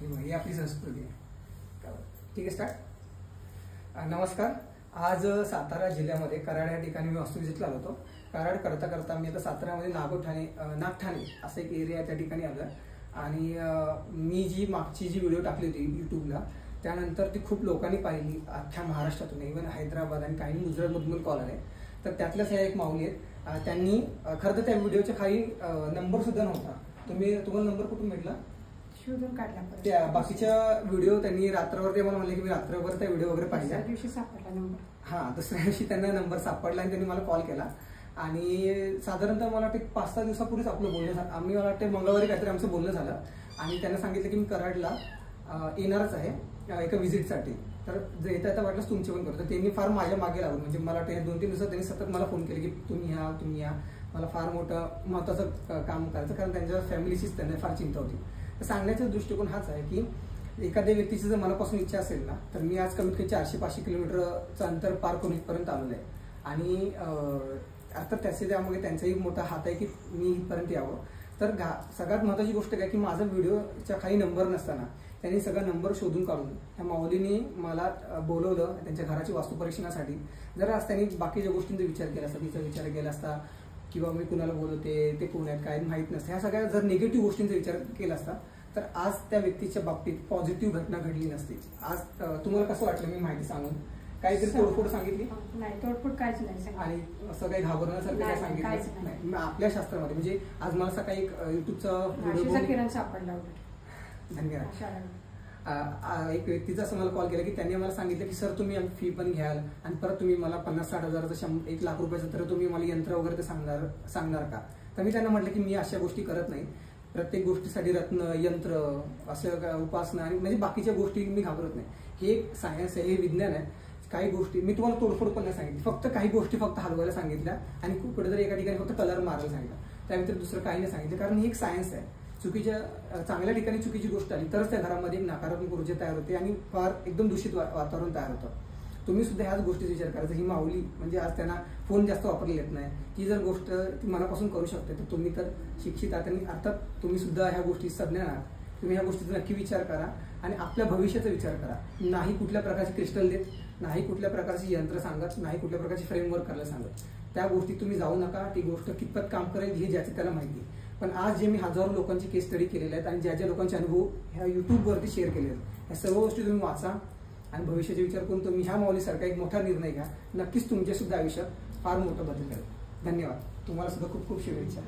ही आपली संस्कृती आहे. ठीक आहे, स्टार्ट. नमस्कार. आज सातारा जिल्ह्यामध्ये कराड या ठिकाणी मी वास्तू विजिटला आलो होतो. कराड करता करता मी आता सातारामध्ये नागठाणे असं एक एरिया त्या ठिकाणी आलं आणि मी जी मागची व्हिडिओ टाकली होती यूट्यूबला त्यानंतर ती खूप लोकांनी पाहिली अख्ख्या महाराष्ट्रातून, इव्हन हैदराबाद आणि काही गुजरातमधून कॉल आले. तर त्यातल्याच ह्या एक माऊली आहेत. त्यांनी खरं तर त्या व्हिडिओच्या खाली नंबर सुद्धा नव्हता. तुम्हाला नंबर कुठून भेटला? शोधून काढला. त्या बाकीच्या व्हिडिओ त्यांनी रात्रभर ते मला म्हणले की मी रात्रभर त्या व्हिडिओ वगैरे पाहिजे. दुसऱ्या दिवशी सापडला नंबर. हा, दुसऱ्या दिवशी त्यांना नंबर सापडला आणि त्यांनी मला कॉल केला आणि साधारणतः मला वाटतं 5-6 दिवसापूर्वीच आपलं बोलणं झालं. आम्ही मला वाटतं मंगळवारी काहीतरी आमचं बोलणं झालं आणि त्यांना सांगितलं की मी कराडला येणारच आहे एका व्हिजिटसाठी. तर जे येता वाटलंच तुमचे पण करतो. त्यांनी फार माझ्या मागे लागून, म्हणजे मला वाटतं 2-3 दिवसात त्यांनी सतत मला फोन केले की तुम्ही या. मला फार महत्वाचं काम करायचं, कारण त्यांच्या फॅमिलीचीच त्यांना फार चिंता होती. तर सांगण्याचा दृष्टिकोन हाच आहे की एखाद्या व्यक्तीची जर मनापासून इच्छा असेल ना, तर मी आज कमीत कमी 400-500 किलोमीटरचं अंतर पार करून इथपर्यंत आलेलं आहे आणि आता त्यामुळे त्यांचाही मोठा हात आहे की मी इथपर्यंत यावं. तर सगळ्यात महत्त्वाची गोष्ट काय की माझा व्हिडिओच्या खाली नंबर नसताना त्यांनी सगळा नंबर शोधून काढून त्या माऊलीने मला बोलवलं त्यांच्या घराची वास्तुपरीक्षणासाठी. जर आज त्यांनी बाकीच्या गोष्टींचा विचार केला असता, तिचा विचार केला असता किंवा मी कुणाला बोलवते, ते कोण आहेत काय माहीत नसतं, ह्या सगळ्या जर निगेटिव्ह गोष्टींचा विचार केला असता तर आज त्या व्यक्तीच्या बाबतीत पॉझिटिव्ह घटना घडली नसती. आज तुम्हाला कसं वाटलं मी माहिती सांगून? काहीतरी तोडफोड सांगितली? नाही, तोडफोड काहीच नाही. आणि असं काही घाबरण्यासारखं काय सांगितलं नाही? आपल्या शास्त्रामध्ये म्हणजे आज मला सकाळी एक युट्यूबचा व्हिडिओ किरण सापडला. धन्यवाद. एक व्यक्तीचा असं मला कॉल केला की त्यांनी मला सांगितलं की सर तुम्ही फी पण घ्याल आणि परत तुम्ही मला 50-60 हजाराचं 1 लाख रुपयाचं तर तुम्ही मला यंत्र वगैरे ते सांगणार का? तर मी त्यांना म्हटलं की मी अशा गोष्टी करत नाही. प्रत्येक गोष्टीसाठी रत्न, यंत्र, असं उपासना आणि म्हणजे बाकीच्या गोष्टी मी घाबरत नाही. हे एक सायन्स आहे, हे विज्ञान आहे. काही गोष्टी मी तुम्हाला तोडफोड पण नाही सांगितली, फक्त काही गोष्टी फक्त हलवायला सांगितल्या आणि कुठेतरी एका ठिकाणी फक्त कलर मारायला सांगितलं. त्यानंतर दुसरं काही नाही सांगितलं, कारण ही एक सायन्स आहे. चांगल्या ठिकाणी चुकीची गोष्ट आली तरच त्या घरामध्ये एक नकारात्मक ऊर्जा तयार होते आणि फार एकदम दूषित वातावरण तयार होतं. तुम्ही सुद्धा ह्याच गोष्टीचा विचार करायचा. ही माऊली म्हणजे आज त्यांना फोन जास्त वापरले येत नाही, ती जर गोष्ट ती मनापासून करू शकते तर तुम्ही तर शिक्षित आहात आणि अर्थात तुम्ही सुद्धा ह्या गोष्टी सज्ञान आहात. तुम्ही ह्या गोष्टीचा नक्की विचार करा आणि आपल्या भविष्याचा विचार करा. नाही कुठल्या प्रकारचे क्रिस्टल देत, नाही कुठल्या प्रकारची यंत्र सांगत, नाही कुठल्या प्रकारची फ्रेमवर्क करायला सांगत. त्या गोष्टी तुम्ही जाऊ नका. ती गोष्ट कितपत काम करेल हे ज्याचे त्याला माहिती. पण आज जे मी हजारो लोकांची केस स्टडी केलेले आहेत आणि ज्या लोकांचे अनुभव ह्या युट्यूबवरती शेअर केले आहेत, ह्या सर्व गोष्टी तुम्ही वाचा आणि भविष्याचा विचार करून तुम्ही ह्या माऊलीसारखा एक मोठा निर्णय घ्या. नक्कीच तुमच्या सुद्धा आयुष्यात फार मोठं बदल करेल. धन्यवाद. तुम्हाला सुद्धा खूप खूप शुभेच्छा.